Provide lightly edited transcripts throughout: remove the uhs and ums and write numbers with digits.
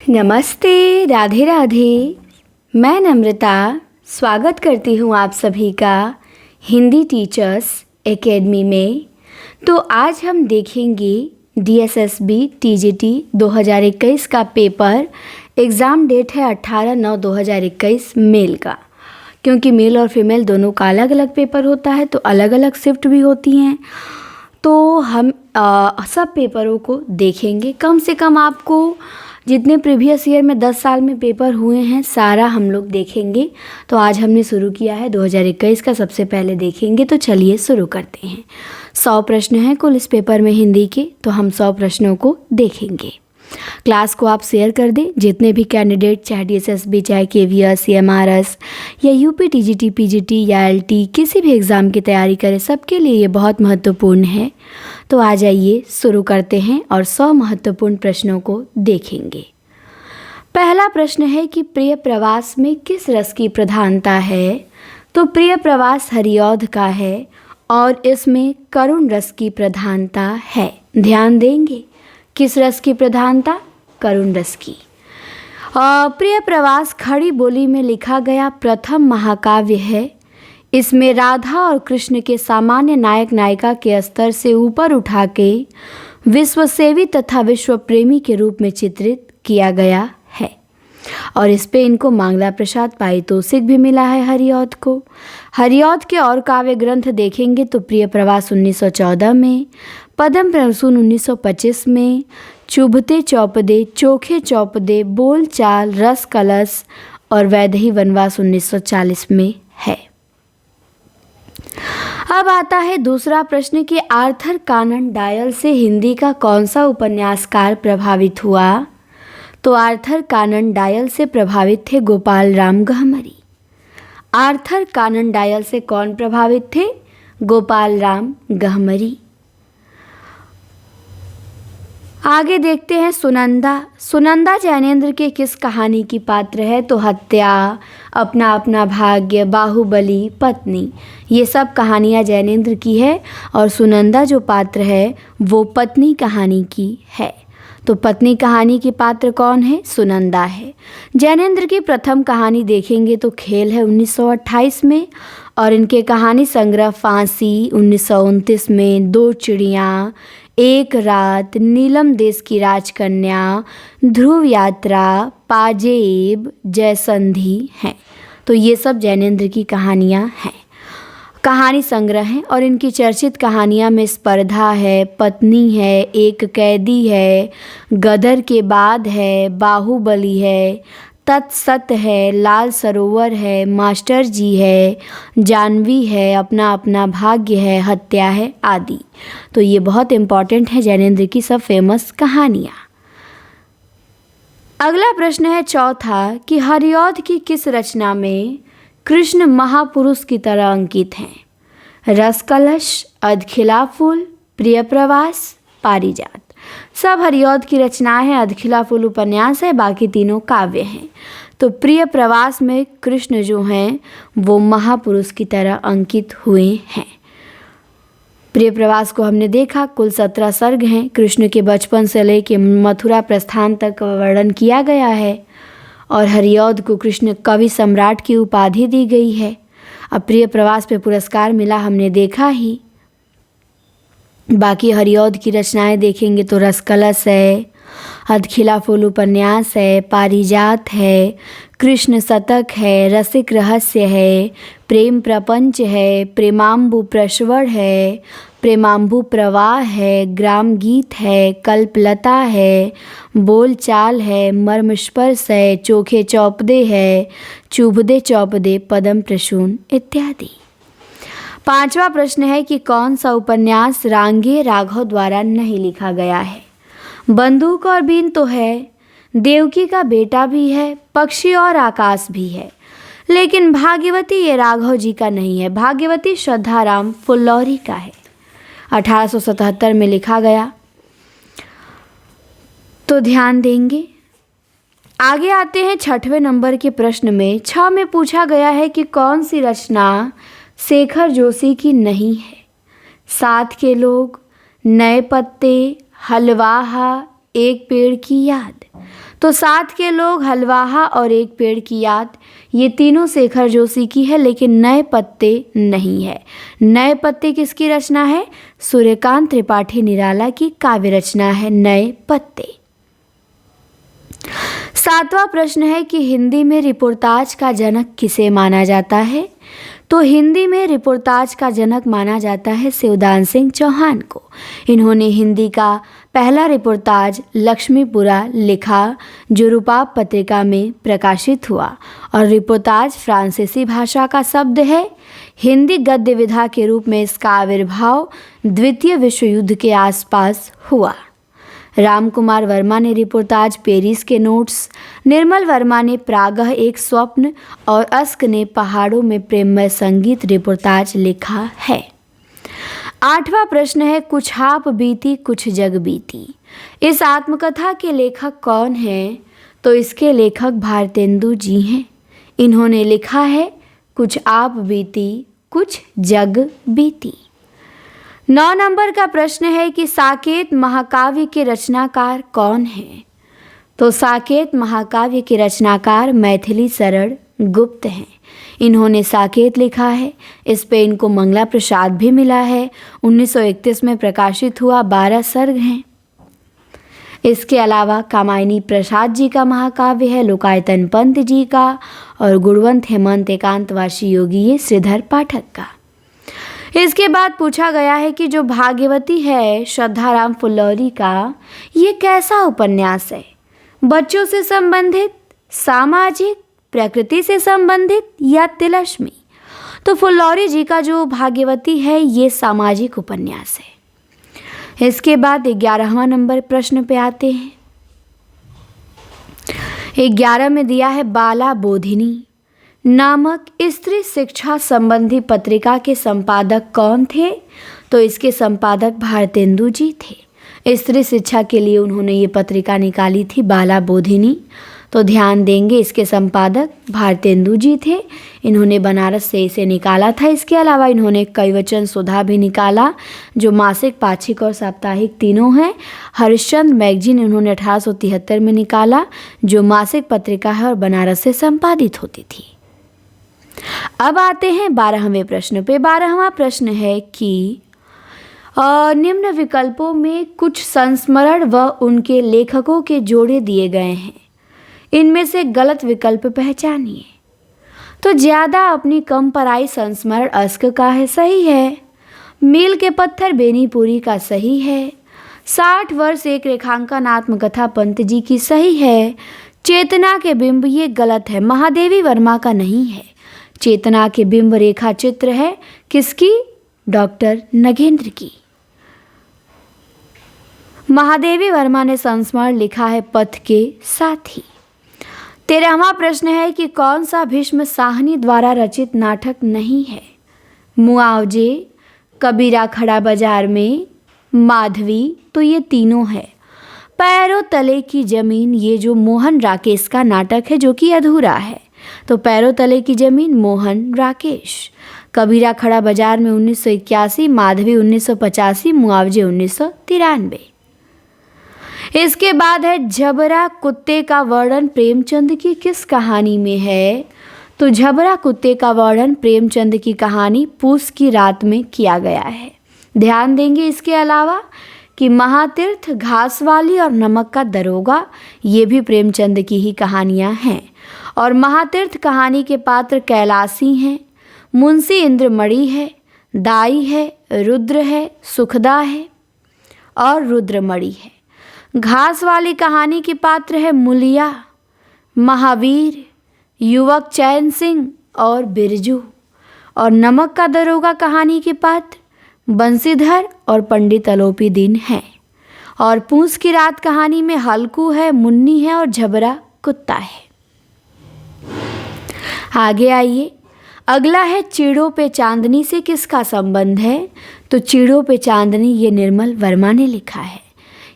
नमस्ते, राधे राधे। मैं नम्रता स्वागत करती हूँ आप सभी का हिंदी टीचर्स एकेडमी में। तो आज हम देखेंगे DSSB TGT 2021 का पेपर। एग्ज़ाम डेट है 18/9/2021 मेल का, क्योंकि मेल और फीमेल दोनों का अलग अलग पेपर होता है तो अलग अलग शिफ्ट भी होती हैं। तो हम सब पेपरों को देखेंगे। कम से कम आपको जितने प्रीवियस ईयर में 10 साल में पेपर हुए हैं सारा हम लोग देखेंगे। तो आज हमने शुरू किया है 2021 का, सबसे पहले देखेंगे। तो चलिए शुरू करते हैं। 100 प्रश्न हैं कुल इस पेपर में हिंदी के, तो हम 100 प्रश्नों को देखेंगे। क्लास को आप शेयर कर दें। जितने भी कैंडिडेट, चाहे DSSB, चाहे KVS, CMRS या UP TGT PGT या LT किसी भी एग्ज़ाम की तैयारी करें, सबके लिए ये बहुत महत्वपूर्ण है। तो आ जाइए शुरू करते हैं और 100 महत्वपूर्ण प्रश्नों को देखेंगे। पहला प्रश्न है कि प्रिय प्रवास में किस रस की प्रधानता है? तो प्रिय प्रवास हरिऔध का है और इसमें करुण रस की प्रधानता है। ध्यान देंगे, किस रस की प्रधानता? करुण रस की। प्रिय प्रवास खड़ी बोली में लिखा गया प्रथम महाकाव्य है। इसमें राधा और कृष्ण के सामान्य नायक नायिका के स्तर से ऊपर उठा के विश्वसेवी तथा विश्व प्रेमी के रूप में चित्रित किया गया है। और इस पे इनको मांगला प्रसाद पारितोषिक भी मिला है हरिऔध को। हरिऔध के और काव्य ग्रंथ देखेंगे तो प्रिय प्रवास 1914 में, पद्म प्रसून 1925 में, चुभते चौपदे, चोखे चौपदे, बोल चाल, रस कलश और वैदेही वनवास 1940 में है। अब आता है दूसरा प्रश्न कि आर्थर कॉनन डॉयल से हिंदी का कौन सा उपन्यासकार प्रभावित हुआ? तो आर्थर कॉनन डॉयल से प्रभावित थे Gopal Ram Gahmari. Arthur Conan Doyle से कौन प्रभावित थे? गोपाल राम गहमरी। आगे देखते हैं सुनंदा। सुनंदा जैनेन्द्र के किस कहानी की पात्र है? तो हत्या, अपना अपना भाग्य, बाहुबली, पत्नी, ये सब कहानियाँ जैनेन्द्र की है और सुनंदा जो पात्र है वो पत्नी कहानी की है। तो पत्नी कहानी की पात्र कौन है? सुनंदा है। जैनेन्द्र की प्रथम कहानी देखेंगे तो खेल है 1928 में और इनके कहानी संग्रह फांसी 1929 में, दो चिड़ियाँ, एक रात, नीलम देश की राजकन्या, ध्रुव यात्रा, पाजेब, जयसंधि हैं। तो ये सब जैनेन्द्र की कहानियाँ हैं, कहानी संग्रह हैं। और इनकी चर्चित कहानियाँ में स्पर्धा है, पत्नी है, एक कैदी है, गदर के बाद है, बाहुबली है, तत्सत है, लाल सरोवर है, मास्टर जी है, जानवी है, अपना अपना भाग्य है, हत्या है आदि। तो ये बहुत इम्पॉर्टेंट है जैनेन्द्र की सब फेमस कहानियाँ। अगला प्रश्न है चौथा कि हरिऔध की किस रचना में कृष्ण महापुरुष की तरह अंकित हैं? रस कलश, अधखिला फूल, प्रिय प्रवास, पारिजात। सब हरिऔध की रचनाएं हैं। अधखिला फूल उपन्यास है, बाकी तीनों काव्य हैं। तो प्रिय प्रवास में कृष्ण जो हैं वो महापुरुष की तरह अंकित हुए हैं। प्रिय प्रवास को हमने देखा, कुल 17 सर्ग हैं। कृष्ण के बचपन से लेकर मथुरा प्रस्थान तक का वर्णन किया गया है और हरिऔध को कृष्ण कवि सम्राट की उपाधि दी गई है। अब प्रिय प्रवास पे पुरस्कार मिला हमने देखा ही। बाकी हरिऔध की रचनाएं देखेंगे तो रस कलश है, अधखिला फूल उपन्यास है, पारिजात है, कृष्ण शतक है, रसिक रहस्य है, प्रेम प्रपंच है, प्रेमाम्बु प्रश्वर है, प्रेमाम्बु प्रवाह है, ग्राम गीत है, कल्पलता है, बोल चाल है, मर्म स्पर्श है, चोखे चौपदे है, चुभदे चौपदे, पद्म प्रसून इत्यादि। पांचवा प्रश्न है कि कौन सा उपन्यास रांगे राघव द्वारा नहीं लिखा गया है? बंदूक और बीन तो है, देवकी का बेटा भी है, पक्षी और आकाश भी है, लेकिन भाग्यवती ये राघव जी का नहीं है। भाग्यवती श्रद्धाराम फुल्लौरी का है, 1877 में लिखा गया। तो ध्यान देंगे। आगे आते हैं 6वें नंबर के प्रश्न में। 6 में पूछा गया है कि कौन सी रचना शेखर जोशी की नहीं है? साथ के लोग, नए पत्ते, हलवाहा, एक पेड़ की याद। तो 7 के लोग, हलवाहा और एक पेड़ की याद, ये तीनों शेखर जोशी की है, लेकिन नए पत्ते नहीं है। नए पत्ते किसकी रचना है? सूर्यकांत त्रिपाठी निराला की काव्य रचना है नए पत्ते। 7वां प्रश्न है कि हिंदी में रिपोर्ताज का जनक किसे माना जाता है? तो हिंदी में रिपोर्ताज का जनक माना जाता है शिवदान सिंह चौहान को। इन्होंने हिंदी का पहला रिपोर्ताज लक्ष्मीपुरा लिखा, जो रूपाप पत्रिका में प्रकाशित हुआ। और रिपोर्ताज फ्रांसीसी भाषा का शब्द है। हिंदी गद्य विधा के रूप में इसका आविर्भाव द्वितीय विश्व युद्ध के आसपास हुआ। राम कुमार वर्मा ने रिपोर्ताज पेरिस के नोट्स, निर्मल वर्मा ने प्रागह एक स्वप्न और अस्क ने पहाड़ों में प्रेममय संगीत रिपोर्ताज लिखा है। 8वां प्रश्न है कुछ आप बीती कुछ जग बीती। इस आत्मकथा के लेखक कौन हैं? तो इसके लेखक भारतेंदु जी हैं। इन्होंने लिखा है कुछ आप बीती कुछ जग बीती। 9 नंबर का प्रश्न है कि साकेत महाकाव्य के रचनाकार कौन हैं? तो साकेत महाकाव्य के रचनाकार मैथिली शरण गुप्त हैं। इन्होंने साकेत लिखा है। इस पे इनको मंगला प्रसाद भी मिला है। 1931 में प्रकाशित हुआ। 12 सर्ग हैं। इसके अलावा कामायनी प्रसाद जी का महाकाव्य है, लोकायतन पंत जी का, और गुणवंत हेमंत एकांतवासी योगी ये श्रीधर पाठक का। इसके बाद पूछा गया है कि जो भाग्यवती है श्रद्धाराम फुल्लौरी का, ये कैसा उपन्यास है? बच्चों से संबंधित, सामाजिक, प्रकृति से संबंधित या तिलस्मी? तो फुल्लौरी जी का जो भाग्यवती है ये सामाजिक उपन्यास है। इसके बाद 11वां नंबर प्रश्न पे आते हैं। 11 में दिया है बाला बोधिनी नामक स्त्री शिक्षा संबंधी पत्रिका के संपादक कौन थे? तो इसके संपादक भारतेंदु जी थे। स्त्री शिक्षा के लिए उन्होंने ये पत्रिका निकाली थी बाला बोधिनी। तो ध्यान देंगे, इसके संपादक भारतेंदु जी थे। इन्होंने बनारस से इसे निकाला था। इसके अलावा इन्होंने कैवचन सुधा भी निकाला, जो मासिक, पाक्षिक और साप्ताहिक तीनों हैं। हरिश्चंद्र मैगजीन इन्होंने 1873 में निकाला, जो मासिक पत्रिका है और बनारस से संपादित होती थी। अब आते हैं 12वें प्रश्न पे। 12वां प्रश्न है कि निम्न विकल्पों में कुछ संस्मरण व उनके लेखकों के जोड़े दिए गए हैं। इनमें से गलत विकल्प पहचानिए। तो ज़्यादा अपनी कम पर आई संस्मरण अस्क का है, सही है। मील के पत्थर बेनीपुरी का सही है। 60 वर्ष एक रेखांकन आत्मकथा पंत जी की सही है। चेतना के बिंब ये गलत है, महादेवी वर्मा का नहीं है। चेतना के बिंब रेखा चित्र है किसकी? डॉक्टर नगेंद्र की। महादेवी वर्मा ने संस्मरण लिखा है पथ के साथी। 13वां प्रश्न है कि कौन सा भीष्म साहनी द्वारा रचित नाटक नहीं है? मुआवजे, कबीरा खड़ा बाजार में, माधवी, तो ये तीनों है। पैरों तले की जमीन ये जो मोहन राकेश का नाटक है, जो कि अधूरा है। तो पैरों तले की जमीन मोहन राकेश। कबीरा खड़ा बाजार में 1981, माधवी 1985, मुआवजे 1993। इसके बाद है झबरा कुत्ते का वर्णन प्रेमचंद की किस कहानी में है? तो झबरा कुत्ते का वर्णन प्रेमचंद की कहानी पूस की रात में किया गया है। ध्यान देंगे इसके अलावा कि महातीर्थ, घासवाली और नमक का दरोगा ये भी प्रेमचंद की ही कहानियाँ हैं। और महातीर्थ कहानी के पात्र कैलासी हैं, मुंशी इंद्रमणि है, दाई है, रुद्र है, सुखदा है और रुद्रमणि है। घास वाली कहानी के पात्र है मुलिया, महावीर, युवक चैन सिंह और बिरजू। और नमक का दरोगा कहानी के पात्र बंसीधर और पंडित अलोपी दीन हैं। और पूस की रात कहानी में हल्कू है, मुन्नी है और झबरा कुत्ता है। आगे आइए, अगला है चिड़ों पे चांदनी से किसका संबंध है? तो चिड़ों पे चांदनी ये निर्मल वर्मा ने लिखा है।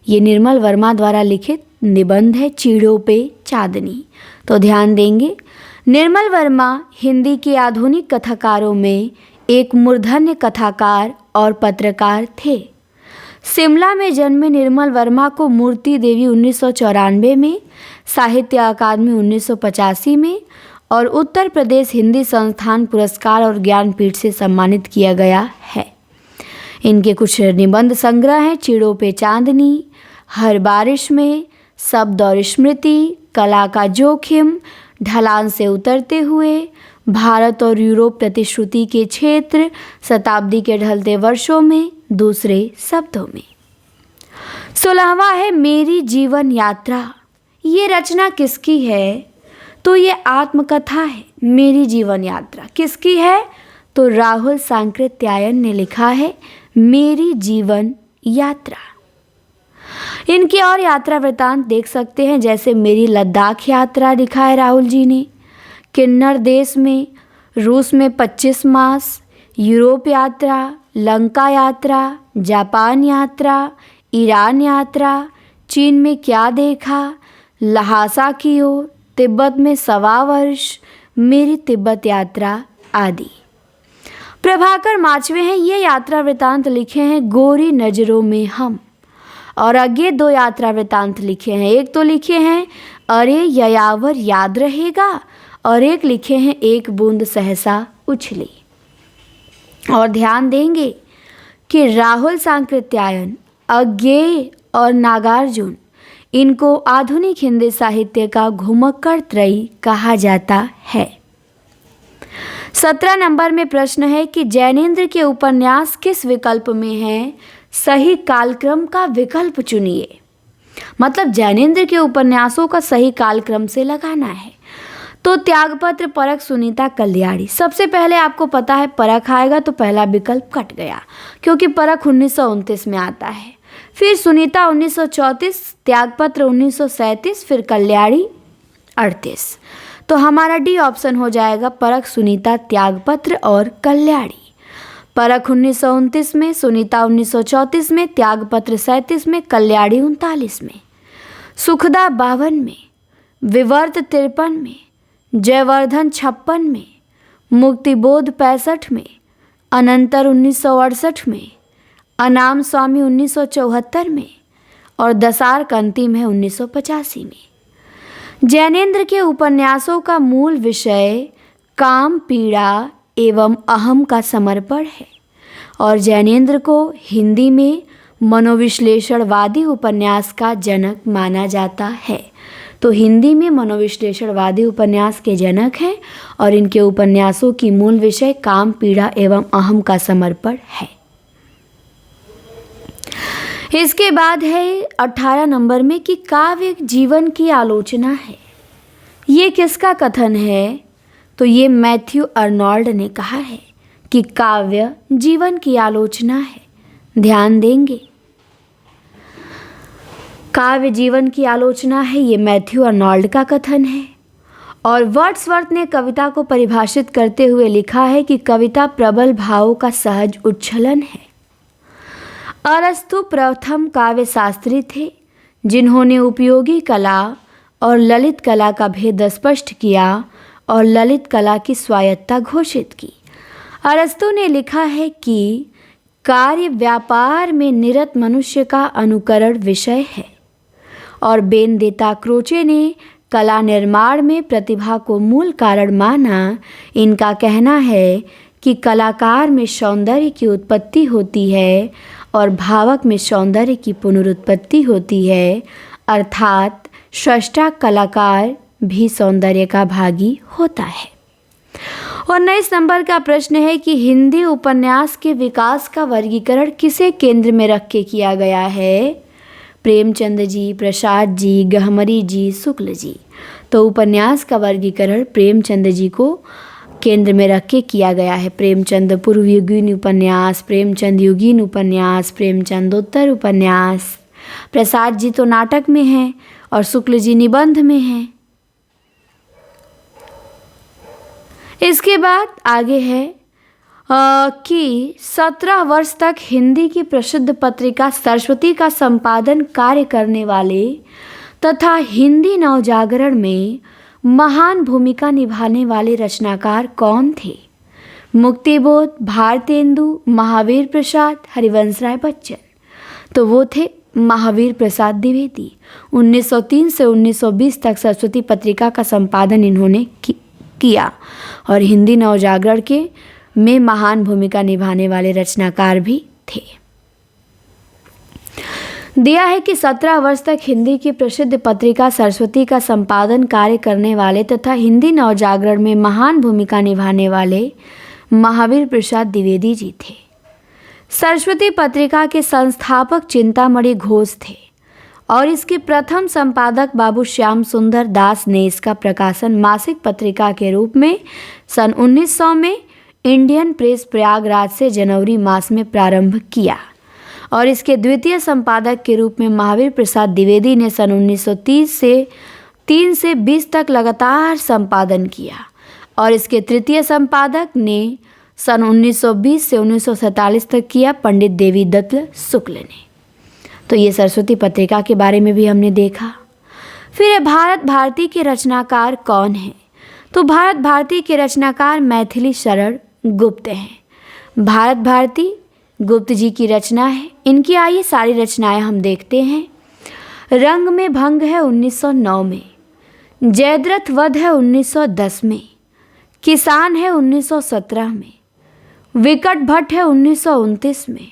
ये निर्मल वर्मा द्वारा लिखित निबंध है चिड़ों पे चांदनी। तो ध्यान देंगे, निर्मल वर्मा हिंदी के आधुनिक कथाकारों में एक मूर्धन्य कथाकार और पत्रकार थे। शिमला में जन्मे निर्मल वर्मा को मूर्ति देवी 1994 में, साहित्य अकादमी 1985 में और उत्तर प्रदेश हिंदी संस्थान पुरस्कार और ज्ञानपीठ से सम्मानित किया गया है। इनके कुछ निबंध संग्रह हैं: चिड़ों पे चांदनी, हर बारिश में, शब्द और स्मृति, कला का जोखिम, ढलान से उतरते हुए, भारत और यूरोप प्रतिश्रुति के क्षेत्र, शताब्दी के ढलते वर्षों में, दूसरे शब्दों में। 16वां है मेरी जीवन यात्रा। ये रचना किसकी है? तो ये आत्मकथा है। मेरी जीवन यात्रा किसकी है? तो राहुल सांकृत्यायन ने लिखा है मेरी जीवन यात्रा। इनकी और यात्रा वृतांत देख सकते हैं, जैसे मेरी लद्दाख यात्रा लिखा है राहुल जी ने, किन्नर देश में, रूस में 25 मास, यूरोप यात्रा, लंका यात्रा, जापान यात्रा, ईरान यात्रा, चीन में क्या देखा, लहासा की ओर, तिब्बत में 1.25 वर्ष, मेरी तिब्बत यात्रा आदि। प्रभाकर माचवे हैं, ये यात्रा वृतांत लिखे हैं गोरी नजरों में हम, और आगे 2 यात्रा वृतांत लिखे हैं। एक तो लिखे हैं अरे ययावर याद रहेगा, और एक लिखे हैं एक बूंद सहसा उछली। और ध्यान देंगे कि राहुल सांकृत्यायन, अज्ञेय और नागार्जुन, इनको आधुनिक हिंदी साहित्य का घुमक्कड़ त्रयी कहा जाता है। 17 नंबर में प्रश्न है कि जैनेंद्र के उपन्यास किस विकल्प में है? सही कालक्रम का विकल्प चुनिए। मतलब जैनेंद्र के उपन्यासों का सही कालक्रम से लगाना है। तो त्यागपत्र, परख, सुनीता, कल्याणी। सबसे पहले आपको पता है परख आएगा, तो पहला विकल्प कट गया क्योंकि परख 1929 में आता है। फिर सुनीता 1934, त्यागपत्र 1937, फिर कल्याणी 38। तो हमारा डी ऑप्शन हो जाएगा परख, सुनीता, त्यागपत्र और कल्याणी। परख 1929 में, सुनीता 1934 में, त्यागपत्र 37 में, कल्याणी 39 में, सुखदा 52 में, विवर्त 53 में, जयवर्धन 56 में, मुक्तिबोध 65 में, अनंतर 1968 में, अनाम स्वामी 1974 में और दसार्क अंतिम है 1985 में। जैनेंद्र के उपन्यासों का मूल विषय काम, पीड़ा एवं अहम का समर्पण है और जैनेंद्र को हिंदी में मनोविश्लेषणवादी उपन्यास का जनक माना जाता है। तो हिंदी में मनोविश्लेषणवादी उपन्यास के जनक हैं और इनके उपन्यासों की मूल विषय काम, पीड़ा एवं अहम का समर्पण है। इसके बाद है 18 नंबर में कि काव्य जीवन की आलोचना है। ये किसका कथन है? तो ये मैथ्यू अर्नोल्ड ने कहा है कि काव्य जीवन की आलोचना है। ध्यान देंगे, काव्य जीवन की आलोचना है, ये मैथ्यू अर्नोल्ड का कथन है। और वर्ड्सवर्थ ने कविता को परिभाषित करते हुए लिखा है कि कविता प्रबल भावों का सहज उच्छलन है। अरस्तु प्रथम काव्य शास्त्री थे जिन्होंने उपयोगी कला और ललित कला का भेद स्पष्ट किया और ललित कला की स्वायत्तता घोषित की। अरस्तु ने लिखा है कि कार्य व्यापार में निरत मनुष्य का अनुकरण विषय है और बेनेदेत्ता क्रोचे ने कला निर्माण में प्रतिभा को मूल कारण माना। इनका कहना है कि कलाकार में सौंदर्य की उत्पत्ति होती है और भावक में सौंदर्य की पुनरुत्पत्ति होती है, अर्थात स्रष्टा कलाकार भी सौंदर्य का भागी होता है। और 19 नंबर का प्रश्न है कि हिंदी उपन्यास के विकास का वर्गीकरण किसे केंद्र में रख के किया गया है? प्रेमचंद जी, प्रसाद जी, गहमरी जी, शुक्ल जी। तो उपन्यास का वर्गीकरण प्रेमचंद जी को केंद्र में रख के किया गया है। प्रेमचंद पूर्व युगीन उपन्यास, प्रेमचंद युगीन उपन्यास, प्रेमचंदोत्तर उपन्यास। प्रसाद जी तो नाटक में हैं और शुक्ल जी निबंध में हैं। इसके बाद आगे है कि 17 वर्ष तक हिंदी की प्रसिद्ध पत्रिका सरस्वती का संपादन कार्य करने वाले तथा हिंदी नवजागरण में महान भूमिका निभाने वाले रचनाकार कौन थे? मुक्तिबोध, भारतेंदु, महावीर प्रसाद, हरिवंश राय बच्चन। तो वो थे महावीर प्रसाद द्विवेदी। 1903 से 1920 तक सरस्वती पत्रिका का संपादन इन्होंने किया और हिंदी नवजागरण के में महान भूमिका निभाने वाले रचनाकार भी थे। दिया है कि 17 वर्ष तक हिंदी की प्रसिद्ध पत्रिका सरस्वती का संपादन कार्य करने वाले तथा हिंदी नवजागरण में महान भूमिका निभाने वाले महावीर प्रसाद द्विवेदी जी थे। सरस्वती पत्रिका के संस्थापक चिंतामणि घोष थे और इसके प्रथम संपादक बाबू श्याम सुंदर दास ने इसका प्रकाशन मासिक पत्रिका के रूप में सन 1900 में इंडियन प्रेस प्रयागराज से जनवरी मास में प्रारंभ किया और इसके द्वितीय संपादक के रूप में महावीर प्रसाद द्विवेदी ने सन 1930 से 3 से 20 तक लगातार संपादन किया और इसके तृतीय संपादक ने सन 1920 से 1947 तक किया पंडित देवी दत्त शुक्ल ने। तो ये सरस्वती पत्रिका के बारे में भी हमने देखा। फिर भारत भारती के रचनाकार कौन हैं? तो भारत भारती के रचनाकार मैथिली शरण गुप्त हैं। भारत भारती गुप्त जी की रचना है। इनकी आइए सारी रचनाएं हम देखते हैं। रंग में भंग है 1909 में, जयद्रथ वध है 1910 में, किसान है 1917 में, विकट भट्ट है 1929 में,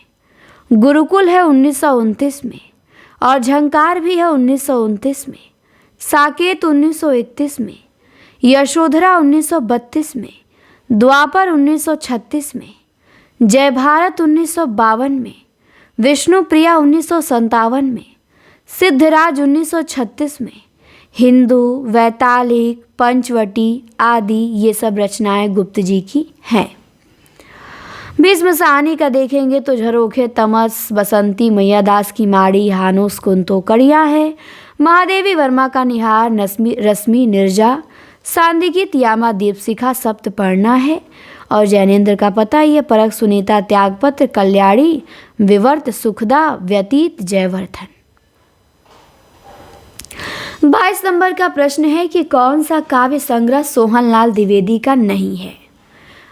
गुरुकुल है 1929 में और झंकार भी है 1929 में, साकेत 1931 में, यशोधरा 1932 में, द्वापर 1936 में, जय भारत 1952 में, विष्णुप्रिया 1957 में, सिद्धराज 1936 में, हिंदू, वैतालिक, पंचवटी आदि ये सब रचनाएं गुप्त जी की हैं। भीष्म साहनी का देखेंगे तो झरोखे तमस, बसंती, मैया दास की माड़ी, हानोस कुंतो कड़िया है, महादेवी वर्मा का निहार, रश्मि निर्जा, सांदिगीत, यामा दीपशिखा, सप्तपर्णा है और जैनेन्द्र का पता ही है, परख, सुनीता, त्यागपत्र, कल्याणी, विवर्त, सुखदा, व्यतीत, जयवर्धन। 22 नंबर का प्रश्न है कि कौन सा काव्य संग्रह सोहनलाल द्विवेदी का नहीं है?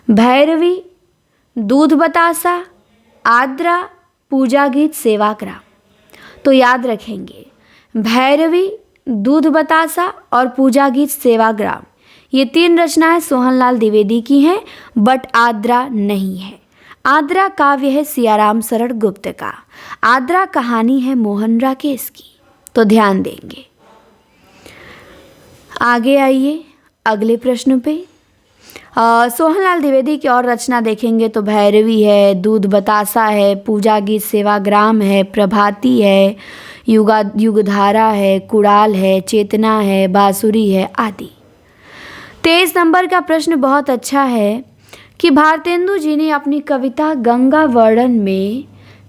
भैरवी, दूध बतासा, आद्रा, पूजा गीत, सेवाग्राम। तो याद रखेंगे भैरवी, दूध बतासा और पूजा गीत, सेवाग्राम ये 3 रचनाएं सोहनलाल द्विवेदी की हैं, बट आद्रा नहीं है। आद्रा काव्य है सियाराम शरण गुप्त का। आद्रा कहानी है मोहन राकेश की। तो ध्यान देंगे। आगे आइए अगले प्रश्न पे। सोहनलाल द्विवेदी की और रचना देखेंगे तो भैरवी है, दूध बतासा है, पूजा गीत, सेवाग्राम है, प्रभाती है, युगधारा है, कुड़ाल है, चेतना है, बांसुरी है आदि। 23 नंबर का प्रश्न बहुत अच्छा है कि भारतेंदु जी ने अपनी कविता गंगा वर्णन में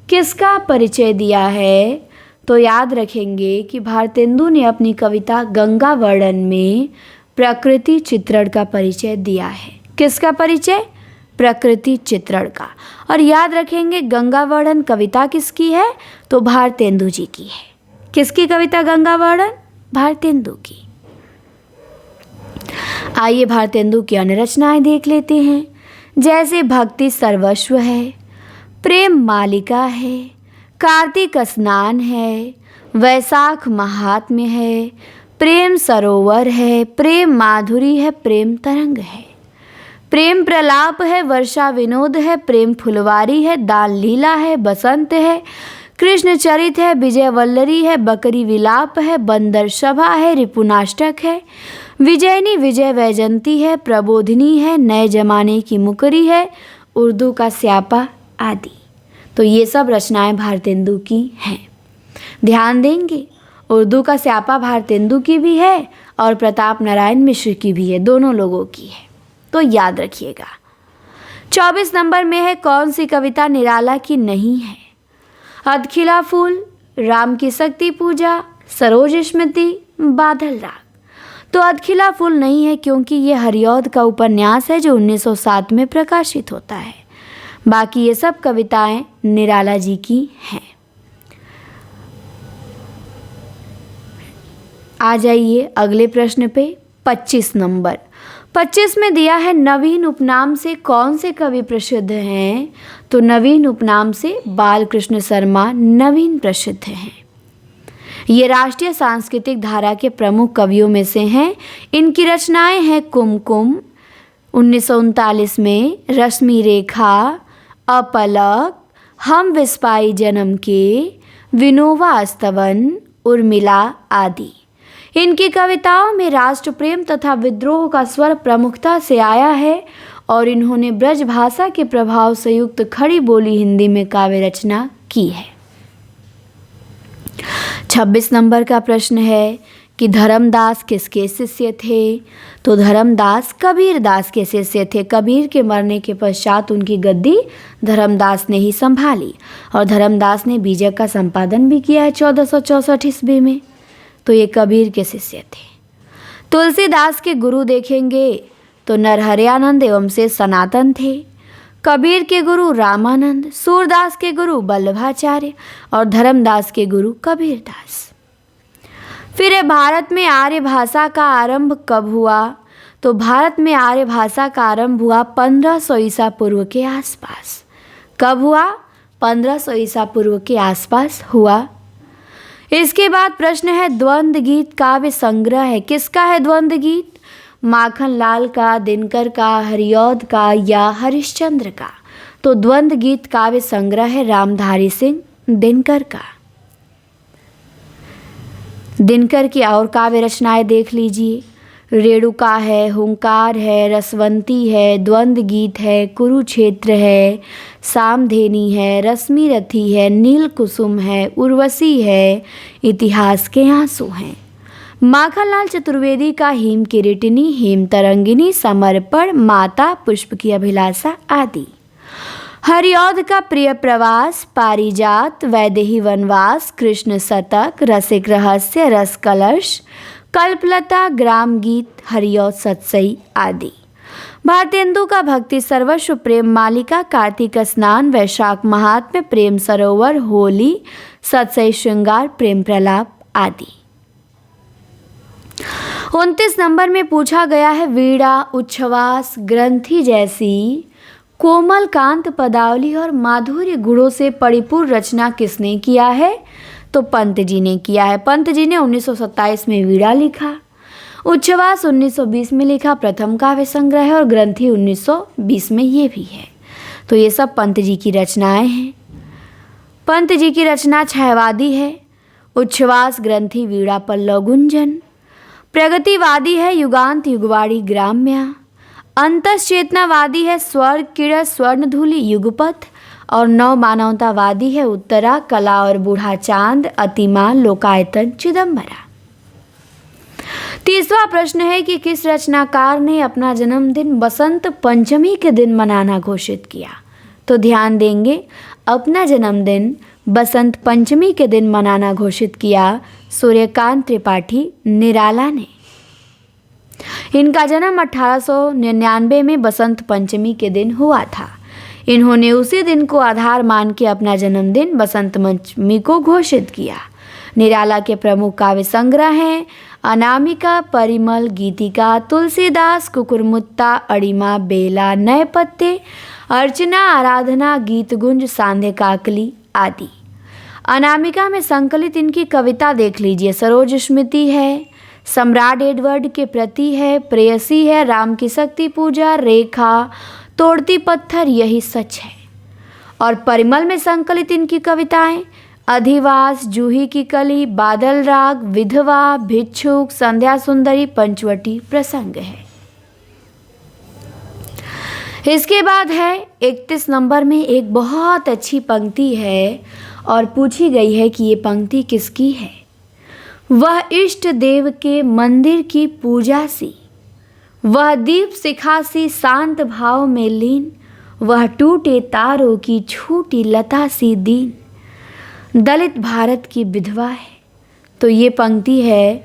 किसका परिचय दिया है? तो याद रखेंगे कि भारतेंदु ने अपनी कविता गंगा वर्णन में प्रकृति चित्रण का परिचय दिया है। किसका परिचय? प्रकृति चित्रण का। और याद रखेंगे गंगा वर्णन कविता किसकी है? तो भारतेंदु जी की है। किसकी कविता गंगा वर्णन? भारतेंदु की। आइए भारतेंदु की अन्य रचनाएं देख लेते हैं। जैसे भक्ति सर्वस्व है, प्रेम मालिका है, कार्तिक स्नान है, वैशाख महात्म्य है, प्रेम सरोवर है, प्रेम माधुरी है, प्रेम तरंग है, प्रेम प्रलाप है, वर्षा विनोद है, प्रेम फुलवारी है, दान लीला है, बसंत है, कृष्ण चरित है, विजय वल्लरी है, बकरी विलाप है, बंदर सभा है, रिपुनाष्टक है, विजयनी विजय वैजंती है, प्रबोधिनी है, नए जमाने की मुकरी है, उर्दू का स्यापा आदि। तो ये सब रचनाएं भारतेंदु की हैं। ध्यान देंगे उर्दू का स्यापा भारतेंदु की भी है और प्रताप नारायण मिश्र की भी है, दोनों लोगों की है। तो याद रखिएगा। 24 नंबर में है कौन सी कविता निराला की नहीं है? अधखिला फूल, राम की शक्ति पूजा, सरोज स्मृति, बादल राग। तो अधखिला फूल नहीं है क्योंकि ये हरिऔध का उपन्यास है जो 1907 में प्रकाशित होता है। बाकी ये सब कविताएं निराला जी की हैं। आ जाइए अगले प्रश्न पे। 25 नंबर, 25 में दिया है नवीन उपनाम से कौन से कवि प्रसिद्ध हैं? तो नवीन उपनाम से बालकृष्ण शर्मा नवीन प्रसिद्ध हैं। ये राष्ट्रीय सांस्कृतिक धारा के प्रमुख कवियों में से हैं। इनकी रचनाएं हैं कुमकुम 1939 में, रश्मि रेखा, अपलक, हम विस्पाई जन्म के, विनोबा स्तवन, उर्मिला आदि। इनकी कविताओं में राष्ट्र प्रेम तथा विद्रोह का स्वर प्रमुखता से आया है और इन्होंने ब्रज भाषा के प्रभाव से युक्त खड़ी बोली हिंदी में काव्य रचना की है। 26 नंबर का प्रश्न है कि धर्मदास किसके शिष्य थे? तो धर्मदास कबीर दास के शिष्य थे। कबीर के मरने के पश्चात उनकी गद्दी धर्मदास ने ही संभाली और धर्मदास ने बीजक का संपादन भी किया है 1464 ईस्वी में। तो ये कबीर के शिष्य थे। तुलसीदास के गुरु देखेंगे तो नरहरियानंद एवं से सनातन थे। कबीर के गुरु रामानंद, सूरदास के गुरु वल्लभाचार्य और धर्मदास के गुरु कबीरदास। फिर भारत में आर्य भाषा का आरंभ कब हुआ? तो भारत में आर्य भाषा का आरंभ हुआ 1500 ईसा पूर्व के आसपास। कब हुआ? 1500 ईसा पूर्व के आसपास हुआ। इसके बाद प्रश्न है द्वंद्व गीत काव्य संग्रह है। किसका है द्वंद्व गीत? माखनलाल का, दिनकर का, हरिऔध का या हरिश्चंद्र का? तो द्वंद्व गीत काव्य संग्रह है रामधारी सिंह दिनकर का। दिनकर की और काव्य रचनाएं देख लीजिए। रेणुका है, हुंकार है, रसवंती है, द्वंद्व गीत है, कुरुक्षेत्र है, सामधेनी है, रश्मि रथी है, नील कुसुम है, उर्वशी है, इतिहास के आंसू हैं। माखनलाल चतुर्वेदी का हिम किरीटिनी, हिम तरंगिनी, समर्पण, माता, पुष्प की अभिलाषा आदि। हरिऔध का प्रिय प्रवास, पारिजात, वैदेही वनवास, कृष्ण शतक, रसिक रहस्य, रस कलश, कल्पलता, ग्राम गीत, हरिऔध सतसई आदि। भारतेंदु का भक्ति सर्वस्व, प्रेम मालिका, कार्तिक स्नान, वैशाख महात्म्य, प्रेम सरोवर, होली, सतसई श्रृंगार, प्रेम प्रलाप आदि। 29 नंबर में पूछा गया है वीणा, उच्छ्वास, ग्रंथि जैसी कोमल कांत पदावली और माधुर्य गुणों से परिपूर्ण रचना किसने किया है? तो पंत जी ने किया है। पंत जी ने 1927 में वीणा लिखा, उच्छ्वास 1920 में लिखा, प्रथम काव्य संग्रह है, और ग्रंथि 1920 में ये भी है। तो ये सब पंत जी की रचनाएं हैं। पंत जी की रचना छायावादी है। उच्छ्वास, ग्रंथि, वीणा, पल्लव, गुंजन। प्रगतिवादी है युगांत, युगवाड़ी, ग्राम्या। अंतश्चेतनावादी है स्वर्ग, किरण, स्वर्णधूलि, युगपथ। और नव मानवतावादी है उत्तरा, कला और बूढ़ा चांद, अतिमा, लोकायतन, चिदम्बरा। तीसरा प्रश्न है कि किस रचनाकार ने अपना जन्मदिन बसंत पंचमी के दिन मनाना घोषित किया? तो ध्यान देंगे, अपना जन्मदिन बसंत पंचमी के दिन मनाना घोषित किया सूर्यकांत त्रिपाठी निराला ने। इनका जन्म 1899 में बसंत पंचमी के दिन हुआ था। इन्होंने उसी दिन को आधार मान के अपना जन्मदिन बसंत पंचमी को घोषित किया। निराला के प्रमुख काव्य संग्रह हैं अनामिका, परिमल, गीतिका, तुलसीदास, कुकुरमुत्ता, अड़िमा, बेला, नए पत्ते, अर्चना, आराधना, गीतगुंज, सांध्य काकली आदि। अनामिका में संकलित इनकी कविता देख लीजिए। सरोज स्मृति है, सम्राट एडवर्ड के प्रति है, प्रेयसी है, राम की शक्ति पूजा, रेखा, तोड़ती पत्थर, यही सच है। और परिमल में संकलित इनकी कविताएं अधिवास, जूही की कली, बादल राग, विधवा, भिक्षुक, संध्या सुंदरी, पंचवटी प्रसंग है। इसके बाद है 31 नंबर में एक बहुत अच्छी पंक्ति है और पूछी गई है कि ये पंक्ति किसकी है। वह इष्ट देव के मंदिर की पूजा सी, वह दीप शिखा सी शांत भाव में लीन, वह टूटे तारों की छूटी लता सी दीन, दलित भारत की विधवा है। तो ये पंक्ति है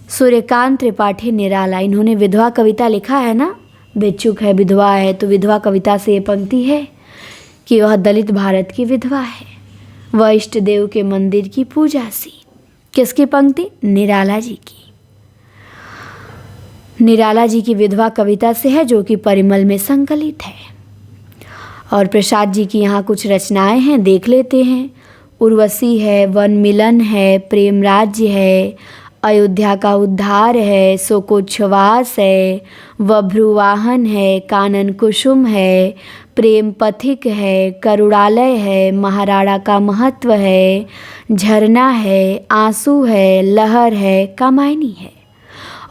सूर्यकांत त्रिपाठी निराला। इन्होंने विधवा कविता लिखा है ना, भिक्षुक है, विधवा है, तो विधवा कविता से ये पंक्ति है कि वह दलित भारत की विधवा है, वह इष्ट देव के मंदिर की पूजा सी। किसकी पंक्ति? निराला जी की। निराला जी की विधवा कविता से है, जो कि परिमल में संकलित है। और प्रसाद जी की यहाँ कुछ रचनाएं हैं, देख लेते हैं। उर्वशी है, वन मिलन है, प्रेम राज्य है, अयोध्या का उद्धार है, शोकोच्छ्वास है, वभ्रुवाहन है, कानन कुसुम है, प्रेम पथिक है, करुणालय है, महाराणा का महत्व है, झरना है, आंसू है, लहर है, कामायनी है।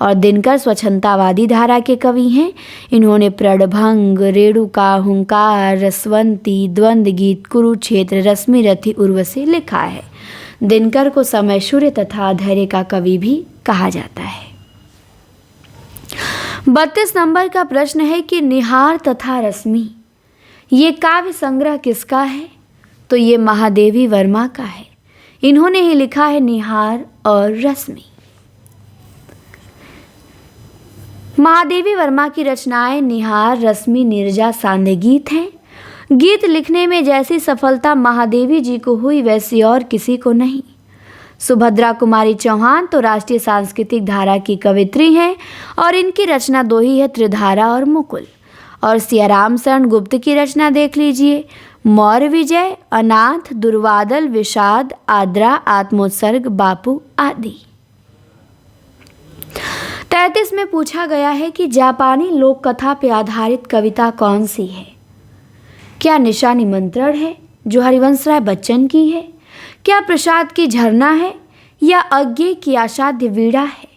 और दिनकर स्वच्छंदतावादी धारा के कवि हैं। इन्होंने प्रणभंग, रेणुका, हुंकार, रसवंती, द्वंद्व गीत, कुरुक्षेत्र, रश्मिरथी, उर्वशी लिखा है। दिनकर को समयसूर्य तथा धैर्य का कवि भी कहा जाता है। 32 नंबर का प्रश्न है कि निहार तथा रश्मि ये काव्य संग्रह किसका है? तो ये महादेवी वर्मा का है। इन्होंने ही लिखा है निहार और रश्मि। महादेवी वर्मा की रचनाएं निहार, रश्मि, नीरजा, सांध्य गीत हैं। गीत लिखने में जैसी सफलता महादेवी जी को हुई वैसी और किसी को नहीं। सुभद्रा कुमारी चौहान तो राष्ट्रीय सांस्कृतिक धारा की कवित्री हैं और इनकी रचना दो ही है, त्रिधारा और मुकुल। और सियाराम शरण गुप्त की रचना देख लीजिए, मौर्य विजय, अनाथ, दुर्वादल, विषाद, आद्रा, आत्मोत्सर्ग, बापू आदि। 33 में पूछा गया है कि जापानी लोक कथा पर आधारित कविता कौन सी है? क्या निशा निमंत्रण है जो हरिवंश राय बच्चन की है? क्या प्रसाद की झरना है या अज्ञे की असाध्य वीणा है?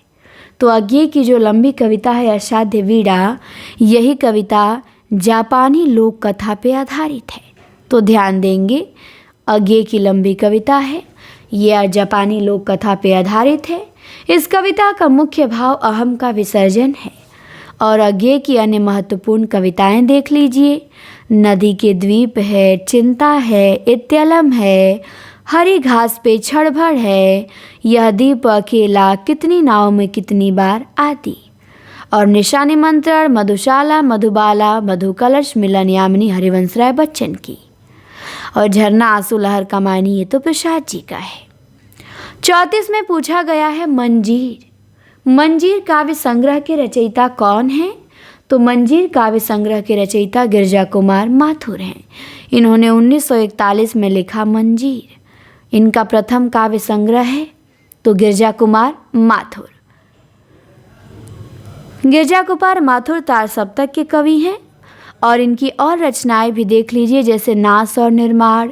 तो अज्ञे की जो लंबी कविता है असाध्य वीणा, यही कविता जापानी लोक कथा पर आधारित है। तो ध्यान देंगे, अज्ञे की लंबी कविता है, यह जापानी लोक कथा पर आधारित है। इस कविता का मुख्य भाव अहम का विसर्जन है। और अज्ञे की अन्य महत्वपूर्ण कविताएं देख लीजिए, नदी के द्वीप है, चिंता है, इत्यलम है, हरी घास पे क्षणभर है, यह द्वीप अकेला, कितनी नाव में कितनी बार आदि। और निशा निमंत्रण, मधुशाला, मधुबाला, मधुकलश, मिलन यामिनी हरिवंश राय बच्चन की। और झरना, आंसू, लहर, कामायनी ये तो प्रसाद जी का है। 34 में पूछा गया है मंजीर। मंजीर काव्य संग्रह के रचयिता कौन हैं? तो मंजीर काव्य संग्रह के रचयिता गिरजा कुमार माथुर हैं। इन्होंने 1941 में लिखा मंजीर। इनका प्रथम काव्य संग्रह है तो गिरजा कुमार माथुर। गिरजा कुमार माथुर तार सप्तक के कवि हैं और इनकी और रचनाएं भी देख लीजिए, जैसे नास और निर्माण,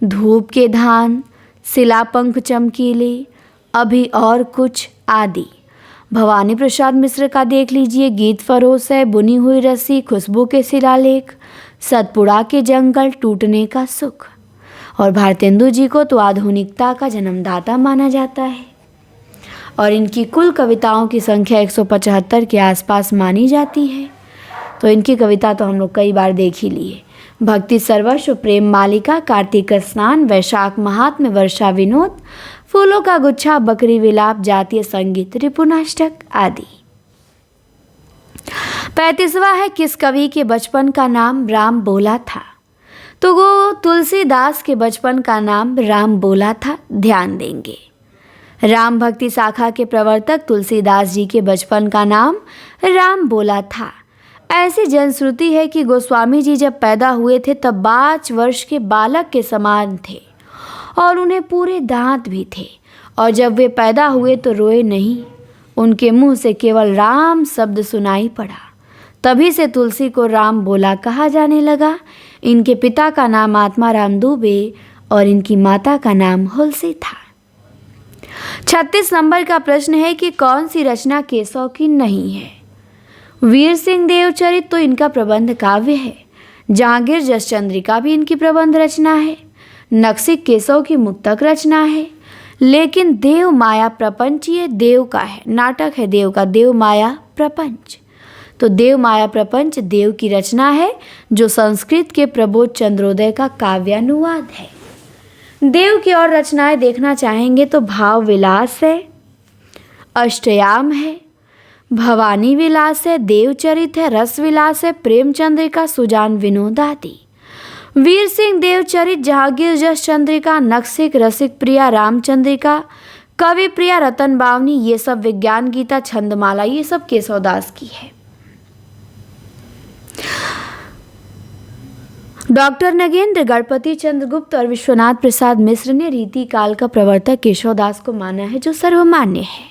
धूप के धान, शिलापंख चमकीले, अभी और कुछ आदि। भवानी प्रसाद मिश्र का देख लीजिए, गीत फरोस है, बुनी हुई रस्सी, खुशबू के शिलालेख, सतपुड़ा के जंगल, टूटने का सुख। और भारतेंदु जी को तो आधुनिकता का जन्मदाता माना जाता है और इनकी कुल कविताओं की संख्या 175 के आसपास मानी जाती है। तो इनकी कविता तो हम लोग कई बार देख ही ली है। भक्ति सर्वस्व, प्रेम मालिका, कार्तिक स्नान, वैशाख महात्म्य, वर्षा विनोद, फूलों का गुच्छा, बकरी विलाप, जातीय संगीत, रिपुनाष्टक आदि। 35वां है किस कवि के बचपन का नाम राम बोला था? तो वो तुलसीदास के बचपन का नाम राम बोला था। ध्यान देंगे, राम भक्ति शाखा के प्रवर्तक तुलसीदास जी के बचपन का नाम राम बोला था। ऐसी जनश्रुति है कि गोस्वामी जी जब पैदा हुए थे तब 5 वर्ष के बालक के समान थे और उन्हें पूरे दांत भी थे, और जब वे पैदा हुए तो रोए नहीं, उनके मुंह से केवल राम शब्द सुनाई पड़ा। तभी से तुलसी को राम बोला कहा जाने लगा। इनके पिता का नाम आत्माराम दुबे और इनकी माता का नाम हुलसी था। 36 नंबर का प्रश्न है कि कौन सी रचना केशव की नहीं है? वीर सिंह देवचरित तो इनका प्रबंध काव्य है। जहांगीर जस चंद्रिका भी इनकी प्रबंध रचना है। नक्सिक केशव की मुक्तक रचना है। लेकिन देव माया प्रपंच ये देव का है, नाटक है देव का, देव माया प्रपंच। तो देव माया प्रपंच देव की रचना है जो संस्कृत के प्रबोध चंद्रोदय का काव्यानुवाद है। देव की और रचनाएं देखना चाहेंगे तो भाव विलास है, अष्टयाम है, भवानी विलास है, देवचरित है, रस विलास है, प्रेमचंद्रिका, सुजान विनोद आदि। वीर सिंह देवचरित, जहांगीर जस चंद्रिका, नक्सिक, रसिक प्रिया, रामचंद्रिका, कवि प्रिया, रतन बावनी, ये सब विज्ञान गीता, छंदमाला, ये सब केशवदास की है। डॉक्टर नगेंद्र, गणपति चंद्र गुप्त और विश्वनाथ प्रसाद मिश्र ने रीति काल का प्रवर्तक केशवदास को माना है, जो सर्वमान्य है।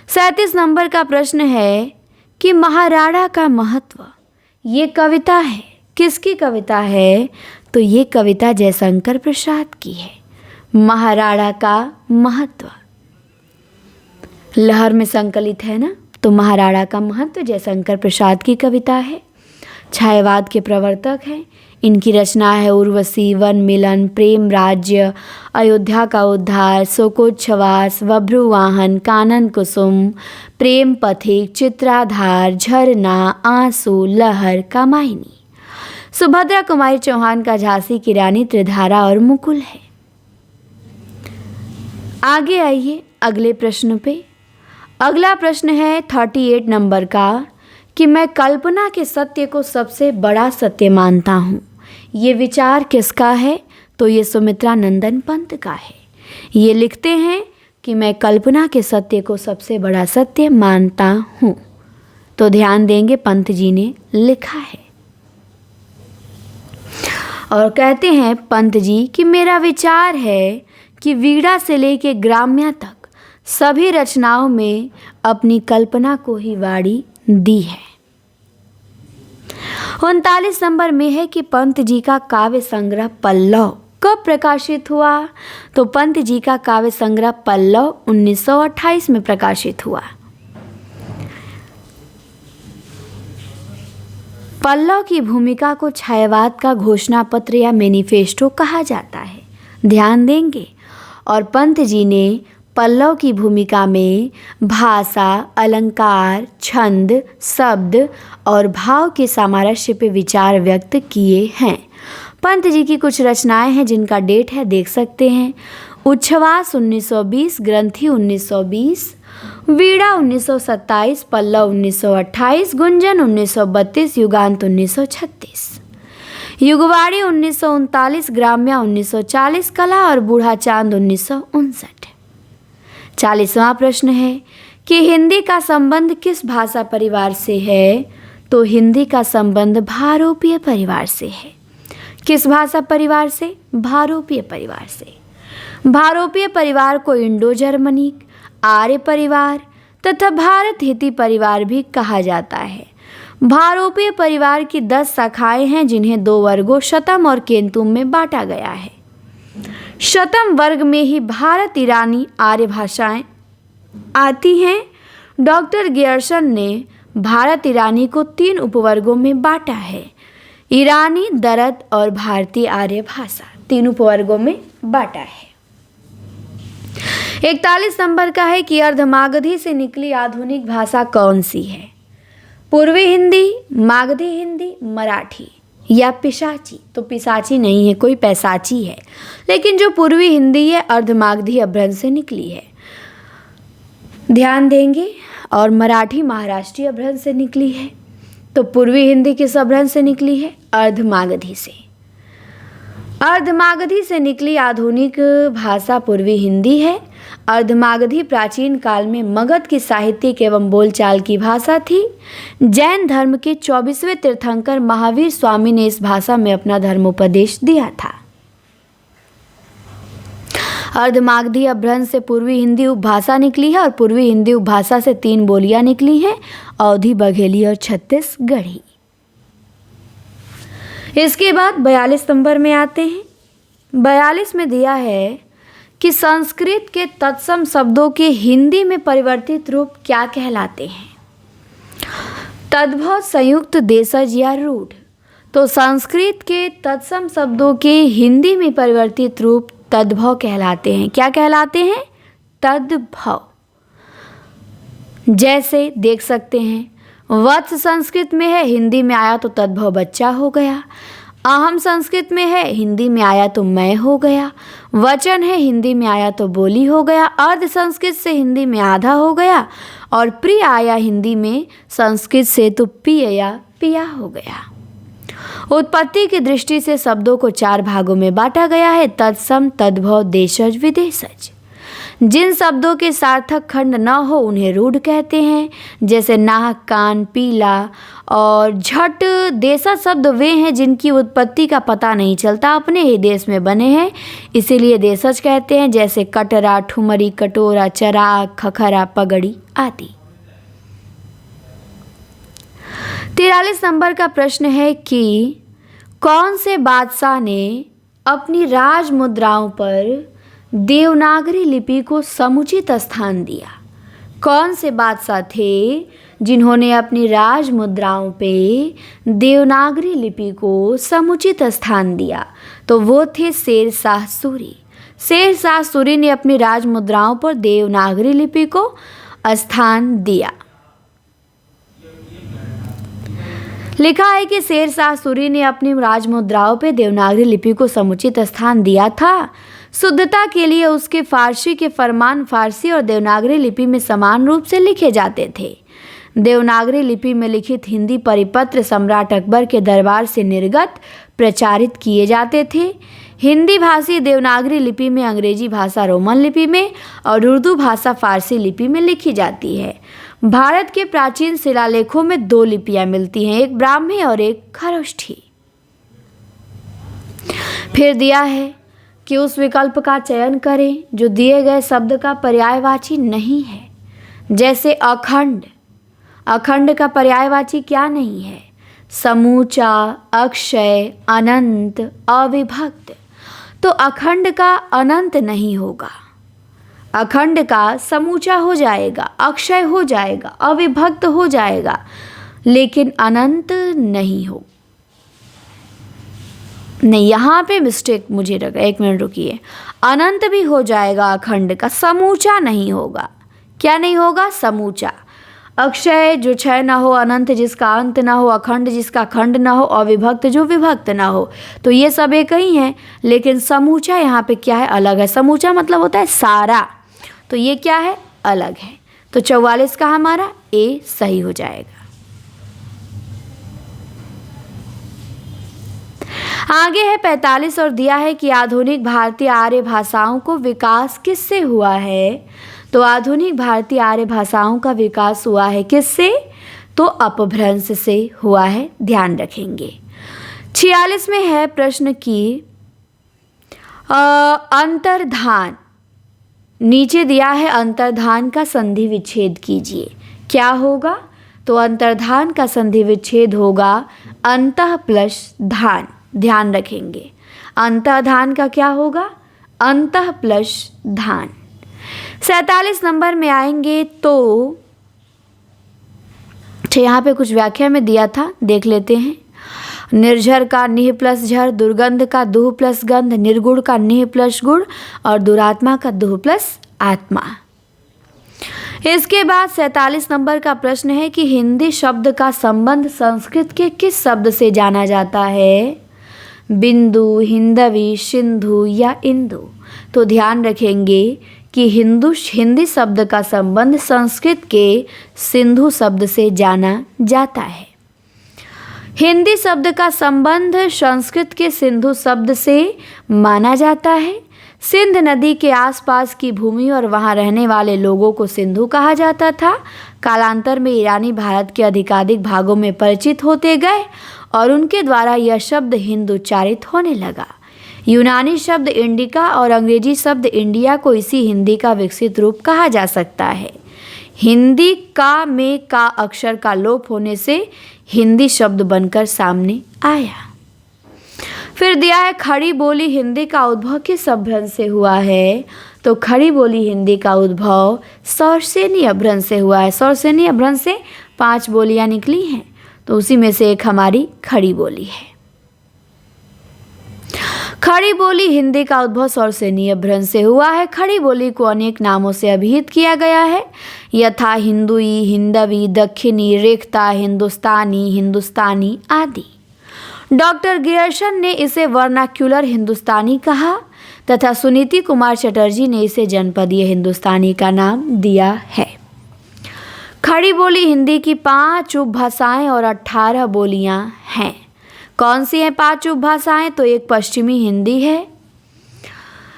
37 नंबर का प्रश्न है कि महाराणा का महत्व, ये कविता है, किसकी कविता है? तो ये कविता जयशंकर प्रसाद की है। महाराणा का महत्व लहर में संकलित है ना, तो महाराणा का महत्व जयशंकर प्रसाद की कविता है। छायावाद के प्रवर्तक हैं। इनकी रचना है उर्वशी, वन मिलन, प्रेम राज्य, अयोध्या का उद्धार, शोकोच्छ्वास, बभ्रुवाहन, कानन कुसुम, प्रेम पथिक, चित्राधार, झरना, आंसू, लहर, कामायनी। सुभद्रा कुमारी चौहान का झांसी की रानी, त्रिधारा और मुकुल है। आगे आइए अगले प्रश्न पे। अगला प्रश्न है 38 नंबर का कि मैं कल्पना के सत्य को सबसे बड़ा सत्य मानता हूँ। ये विचार किसका है? तो ये सुमित्रा नंदन पंत का है। ये लिखते हैं कि मैं कल्पना के सत्य को सबसे बड़ा सत्य मानता हूँ। तो ध्यान देंगे, पंत जी ने लिखा है और कहते हैं पंत जी कि मेरा विचार है कि वीणा से लेके ग्राम्या तक सभी रचनाओं में अपनी कल्पना को ही वाणी दी है। 39 नंबर में है कि पंत जी का काव्य संग्रह पल्लव कब प्रकाशित हुआ? तो पंत जी का काव्य संग्रह पल्लव 1928 में प्रकाशित हुआ। पल्लव की भूमिका को छायावाद का घोषणा पत्र या मैनिफेस्टो कहा जाता है। ध्यान देंगे। और पंत जी ने पल्लव की भूमिका में भाषा, अलंकार, छंद, शब्द और भाव के सामरस्य पे विचार व्यक्त किए हैं। पंत जी की कुछ रचनाएं हैं जिनका डेट है, देख सकते हैं। उच्छ्वास 1920, ग्रंथि 1920, वीणा 1927, पल्लव 1928, गुंजन 1932, युगांत 1936, युगवाणी 1939, ग्राम्या 1940, कला और बूढ़ा चांद 1959। 40वां प्रश्न है कि हिंदी का संबंध किस भाषा परिवार से है? तो हिंदी का संबंध भारोपीय परिवार से है। किस भाषा परिवार से? भारोपीय परिवार से। भारोपीय परिवार को इंडो जर्मनिक, आर्य परिवार तथा भारत हिती परिवार भी कहा जाता है। भारोपीय परिवार की 10 शाखाएं हैं जिन्हें 2 वर्गों शतम और केंतुम में बांटा गया है। शतम वर्ग में ही भारत ईरानी आर्य भाषाएं आती हैं। डॉक्टर गियर्सन ने भारत ईरानी को 3 उपवर्गों में बांटा है। ईरानी, दरद और भारतीय आर्य भाषा 3 उपवर्गों में बांटा है। 41 नंबर का है कि अर्धमागधी से निकली आधुनिक भाषा कौन सी है? पूर्वी हिंदी, मागधी हिंदी, मराठी या पिशाची? तो पिशाची नहीं है, कोई पैसाची है। लेकिन जो पूर्वी हिंदी है अर्धमागधी अपभ्रंश से निकली है। ध्यान देंगे। और मराठी महाराष्ट्रीय अपभ्रंश से निकली है। तो पूर्वी हिंदी किस अपभ्रंश से निकली है? अर्धमागधी से। अर्धमागधी से निकली आधुनिक भाषा पूर्वी हिंदी है। अर्धमागधी प्राचीन काल में मगध की साहित्यिक एवं बोलचाल की भाषा थी। जैन धर्म के 24वें तीर्थंकर महावीर स्वामी ने इस भाषा में अपना धर्मोपदेश दिया था। अर्धमागधी अपभ्रंश से पूर्वी हिंदी उपभाषा निकली है और पूर्वी हिंदी उपभाषा से 3 बोलियां निकली हैं, अवधी, बघेली और छत्तीसगढ़ी। इसके बाद 42 नंबर में आते हैं। 42 में दिया है कि संस्कृत के तत्सम शब्दों के हिंदी में परिवर्तित रूप क्या कहलाते हैं? तद्भव, संयुक्त, देशज या रूढ़? तो संस्कृत के तत्सम शब्दों के हिंदी में परिवर्तित रूप तद्भव कहलाते हैं। क्या कहलाते हैं? तद्भव। जैसे देख सकते हैं, वत्स संस्कृत में है, हिंदी में आया तो तद्भव बच्चा हो गया। अहम संस्कृत में है, हिंदी में आया तो मैं हो गया। वचन है, हिंदी में आया तो बोली हो गया। अर्ध संस्कृत से हिंदी में आधा हो गया। और प्रिय आया हिंदी में संस्कृत से तो पिय या पिया हो गया। उत्पत्ति की दृष्टि से शब्दों को 4 भागों में बांटा गया है: तत्सम, तद्भव, देशज, विदेशज। जिन शब्दों के सार्थक खंड न हो उन्हें रूढ़ कहते हैं, जैसे नाक, कान, पीला और झट। देशज शब्द वे हैं जिनकी उत्पत्ति का पता नहीं चलता, अपने ही देश में बने हैं, इसीलिए देशज कहते हैं, जैसे कटरा, ठुमरी, कटोरा, चराग, खखरा, पगड़ी आदि। 43 नंबर का प्रश्न है कि कौन से बादशाह ने अपनी राज मुद्राओं पर देवनागरी लिपि को समुचित स्थान दिया? कौन से बादशाह थे जिन्होंने अपनी राज मुद्राओं पे देवनागरी लिपि को समुचित स्थान दिया? तो वो थे शेरशाह सूरी। शेरशाह सूरी ने अपनी राज मुद्राओं पर देवनागरी लिपि को स्थान दिया। लिखा है कि शेरशाह सूरी ने अपनी राजमुद्राओं पे देवनागरी लिपि को समुचित स्थान दिया था। शुद्धता के लिए उसके फारसी के फरमान फारसी और देवनागरी लिपि में समान रूप से लिखे जाते थे। देवनागरी लिपि में लिखित हिंदी परिपत्र सम्राट अकबर के दरबार से निर्गत प्रचारित किए जाते थे। हिंदी भाषी देवनागरी लिपि में, अंग्रेजी भाषा रोमन लिपि में और उर्दू भाषा फारसी लिपि में लिखी जाती है। भारत के प्राचीन शिलालेखों में 2 लिपियां मिलती हैं, एक ब्राह्मी और एक खरोष्ठी। फिर दिया है कि उस विकल्प का चयन करें जो दिए गए शब्द का पर्यायवाची नहीं है, जैसे अखंड। अखंड का पर्यायवाची क्या नहीं है? समूचा, अक्षय, अनंत, अविभक्त। तो अखंड का अनंत नहीं होगा, अखंड का समूचा हो जाएगा, अक्षय हो जाएगा, अविभक्त हो जाएगा, लेकिन अनंत नहीं हो। नहीं, यहाँ पे मिस्टेक मुझे लगा, 1 मिनट रुकिए। अनंत भी हो जाएगा अखंड का, समूचा नहीं होगा। क्या नहीं होगा? समूचा। अक्षय जो क्षय ना हो, अनंत जिसका अंत ना हो, अखंड जिसका खंड ना हो, अविभक्त जो विभक्त ना हो, तो ये सब एक ही हैं। लेकिन समूचा यहाँ पे क्या है? अलग है। समूचा मतलब होता है सारा, तो ये क्या है? अलग है। तो 44 का हमारा ए सही हो जाएगा। आगे है 45 और दिया है कि आधुनिक भारतीय आर्य भाषाओं को विकास किससे हुआ है? तो आधुनिक भारतीय आर्य भाषाओं का विकास हुआ है किससे? तो अपभ्रंश से हुआ है, ध्यान रखेंगे। 46 में है प्रश्न की अंतर्धान। नीचे दिया है अंतर्धान का संधि विच्छेद कीजिए, क्या होगा? तो अंतर्धान का संधि विच्छेद होगा अंतः प्लस धान। ध्यान रखेंगे, अंतर्धान का क्या होगा? अंतः प्लस धान। 47 नंबर में आएंगे तो यहाँ पे कुछ व्याख्या में दिया था, देख लेते हैं। निर्झर का निह प्लस झर, दुर्गंध का दुह प्लस गंध, निर्गुण का निह प्लस गुण और दुरात्मा का दुह प्लस आत्मा। इसके बाद 47 नंबर का प्रश्न है कि हिंदी शब्द का संबंध संस्कृत के किस शब्द से जाना जाता है? बिंदु, हिंदवी, सिंधु या इंदु। तो ध्यान रखेंगे कि हिंदी शब्द का संबंध संस्कृत के सिंधु शब्द से जाना जाता है। हिंदी शब्द का संबंध संस्कृत के सिंधु शब्द से माना जाता है। सिंध नदी के आसपास की भूमि और वहां रहने वाले लोगों को सिंधु कहा जाता था। कालांतर में ईरानी भारत के अधिकाधिक भागों में परिचित होते गए और उनके द्वारा यह शब्द हिंदू उच्चारित होने लगा। यूनानी शब्द इंडिका और अंग्रेजी शब्द इंडिया को इसी हिंदी का विकसित रूप कहा जा सकता है। हिंदी का में का अक्षर का लोप होने से हिंदी शब्द बनकर सामने आया। फिर दिया है खड़ी बोली हिंदी का उद्भव किस अपभ्रंश से हुआ है? तो खड़ी बोली हिंदी का उद्भव सौरसेनी अपभ्रंश से हुआ है। सौरसेनी अपभ्रंश से 5 बोलियां निकली हैं, तो उसी में से एक हमारी खड़ी बोली है। खड़ी बोली हिंदी का उद्भव सौरसेनी अपभ्रंश से हुआ है। खड़ी बोली को अनेक नामों से अभिहित किया गया है, यथा हिंदुई, हिंदवी, दक्षिणी, रेखता, हिंदुस्तानी, हिंदुस्तानी आदि। डॉक्टर गियर्सन ने इसे वर्नाक्युलर हिंदुस्तानी कहा तथा सुनीति कुमार चटर्जी ने इसे जनपदीय हिंदुस्तानी का नाम दिया है। खड़ी बोली हिंदी की 5 उपभाषाएं और 18 बोलियां हैं। कौन सी हैं 5 उपभाषाएं? तो एक पश्चिमी हिंदी है,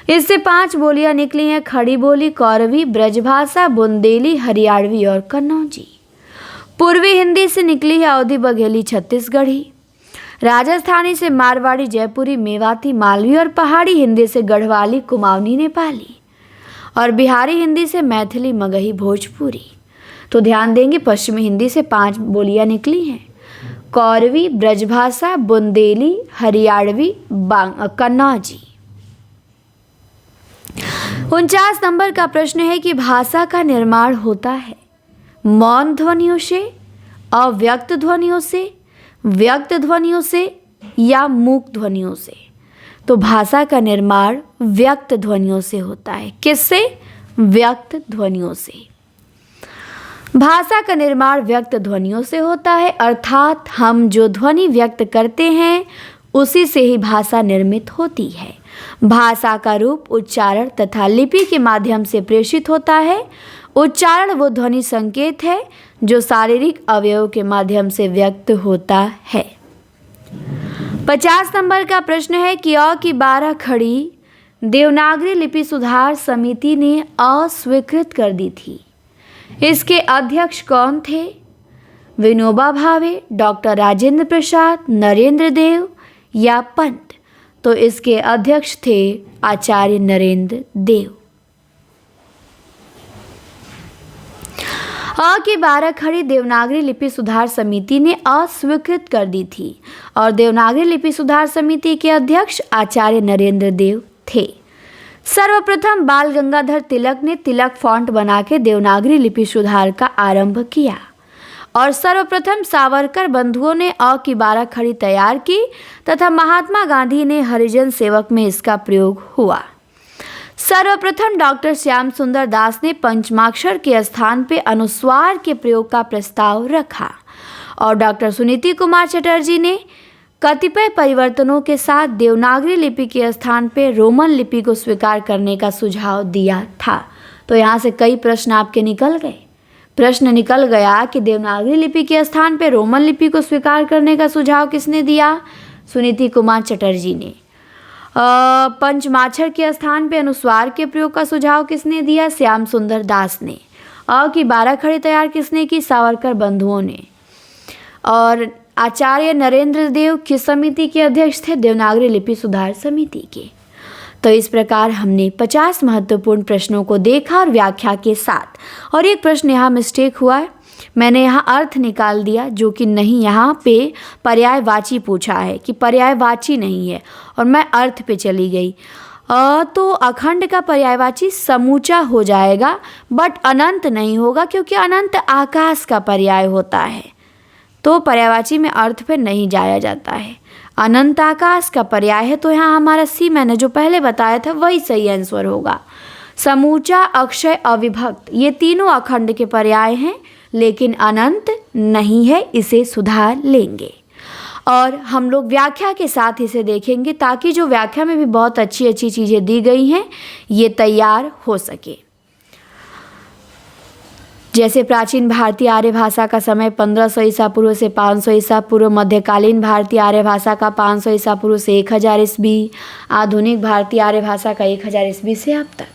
इससे 5 बोलियां निकली हैं: खड़ी बोली, कौरवी, ब्रजभाषा, बुंदेली, हरियाणवी और कन्नौजी। पूर्वी हिंदी से निकली है अवधी, बघेली, छत्तीसगढ़ी। राजस्थानी से मारवाड़ी, जयपुरी, मेवाती, मालवी और पहाड़ी हिंदी से गढ़वाली, कुमाऊनी, नेपाली। और बिहारी हिंदी से मैथिली, मगही, भोजपुरी। तो ध्यान देंगे, पश्चिमी हिंदी से 5 बोलियां निकली हैं: कौरवी, ब्रजभाषा, बुंदेली, हरियाणवी, कन्नौजी। 49 नंबर का प्रश्न है कि भाषा का निर्माण होता है मौन ध्वनियों से, अव्यक्त ध्वनियों से, व्यक्त ध्वनियों से या मूक ध्वनियों से। तो भाषा का निर्माण व्यक्त ध्वनियों से होता है। किससे? व्यक्त ध्वनियों से। भाषा का निर्माण व्यक्त ध्वनियों से होता है, अर्थात हम जो ध्वनि व्यक्त करते हैं उसी से ही भाषा निर्मित होती है। भाषा का रूप उच्चारण तथा लिपि के माध्यम से प्रेषित होता है। उच्चारण वो ध्वनि संकेत है जो शारीरिक अवयव के माध्यम से व्यक्त होता है। 50 नंबर का प्रश्न है कि अ की 12 खड़ी देवनागरी लिपि सुधार समिति ने अस्वीकृत कर दी थी। इसके अध्यक्ष कौन थे? विनोबा भावे, डॉक्टर राजेंद्र प्रसाद, नरेंद्र देव या पंत। तो इसके अध्यक्ष थे आचार्य नरेंद्र देव। अ की 12 खड़ी देवनागरी लिपि सुधार समिति ने अस्वीकृत कर दी थी और देवनागरी लिपि सुधार समिति के अध्यक्ष आचार्य नरेंद्र देव थे। सर्वप्रथम बाल गंगाधर तिलक ने तिलक फॉन्ट बना के देवनागरी लिपि सुधार का आरंभ किया और सर्वप्रथम सावरकर बंधुओं ने अ की 12 खड़ी तैयार की तथा महात्मा गांधी ने हरिजन सेवक में इसका प्रयोग हुआ। सर्वप्रथम डॉक्टर श्याम सुंदर दास ने पंचमाक्षर के स्थान पे अनुस्वार के प्रयोग का प्रस्ताव रखा और डॉक्टर सुनीति कुमार चटर्जी ने कतिपय परिवर्तनों के साथ देवनागरी लिपि के स्थान पे रोमन लिपि को स्वीकार करने का सुझाव दिया था। तो यहाँ से कई प्रश्न आपके निकल गए। प्रश्न निकल गया कि देवनागरी लिपि के स्थान पे रोमन लिपि को स्वीकार करने का सुझाव किसने दिया? सुनीति कुमार चटर्जी ने। पंचमाक्षर के स्थान पे अनुस्वार के प्रयोग का सुझाव किसने दिया? श्याम सुंदर दास ने। अ की 12 खड़ी तैयार किसने की? सावरकर बंधुओं ने। और आचार्य नरेंद्र देव किस समिति के अध्यक्ष थे? देवनागरी लिपि सुधार समिति के। तो इस प्रकार हमने 50 महत्वपूर्ण प्रश्नों को देखा और व्याख्या के साथ। और एक प्रश्न यहाँ मिस्टेक हुआ है, मैंने यहाँ अर्थ निकाल दिया जो कि नहीं, यहाँ पे पर्यायवाची पूछा है कि पर्यायवाची नहीं है और मैं अर्थ पे चली गई। तो अखंड का पर्यायवाची समूचा हो जाएगा बट अनंत नहीं होगा क्योंकि अनंत आकाश का पर्याय होता है। तो पर्यायवाची में अर्थ पे नहीं जाया जाता है, अनंत आकाश का पर्याय है। तो यहाँ हमारा सी मैंने जो पहले बताया था वही सही आंसर होगा। समूचा, अक्षय, अविभक्त ये तीनों अखंड के पर्याय हैं लेकिन अनंत नहीं है, इसे सुधार लेंगे। और हम लोग व्याख्या के साथ इसे देखेंगे ताकि जो व्याख्या में भी बहुत अच्छी अच्छी चीज़ें दी गई हैं ये तैयार हो सके। जैसे प्राचीन भारतीय आर्य भाषा का समय 1500 ईसा पूर्व से 500 ईसा पूर्व, मध्यकालीन भारतीय आर्य भाषा का 500 ईसा पूर्व से 1000 ईस्वी, आधुनिक भारतीय आर्य भाषा का 1000 ईस्वी से अब तक।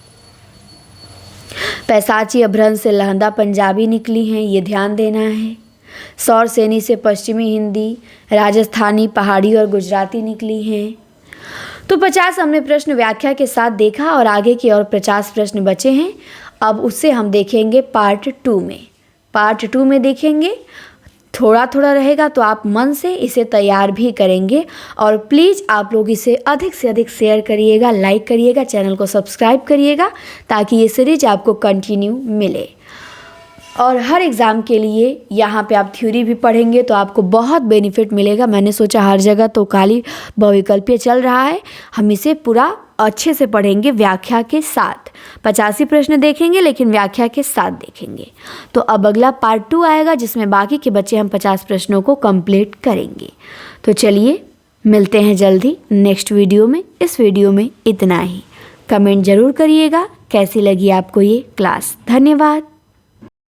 पैसाची अभ्रंश से लहंदा पंजाबी निकली हैं, ये ध्यान देना है। सौर सेनी से पश्चिमी हिंदी, राजस्थानी, पहाड़ी और गुजराती निकली हैं। तो 50 हमने प्रश्न व्याख्या के साथ देखा और आगे के और 50 प्रश्न बचे हैं। अब उससे हम देखेंगे पार्ट 2 में। पार्ट 2 में देखेंगे, थोड़ा थोड़ा रहेगा तो आप मन से इसे तैयार भी करेंगे। और प्लीज़ आप लोग इसे अधिक से अधिक शेयर करिएगा, लाइक करिएगा, चैनल को सब्सक्राइब करिएगा ताकि ये सीरीज आपको कंटिन्यू मिले। और हर एग्ज़ाम के लिए यहाँ पे आप थ्योरी भी पढ़ेंगे तो आपको बहुत बेनिफिट मिलेगा। मैंने सोचा हर जगह तो खाली बहुविकल्पीय चल रहा है, हम इसे पूरा अच्छे से पढ़ेंगे व्याख्या के साथ। 85 प्रश्न देखेंगे लेकिन व्याख्या के साथ देखेंगे। तो अब अगला पार्ट 2 आएगा जिसमें बाकी के बच्चे हम 50 प्रश्नों को कंप्लीट करेंगे। तो चलिए मिलते हैं जल्दी नेक्स्ट वीडियो में। इस वीडियो में इतना ही। कमेंट ज़रूर करिएगा कैसी लगी आपको ये क्लास। धन्यवाद।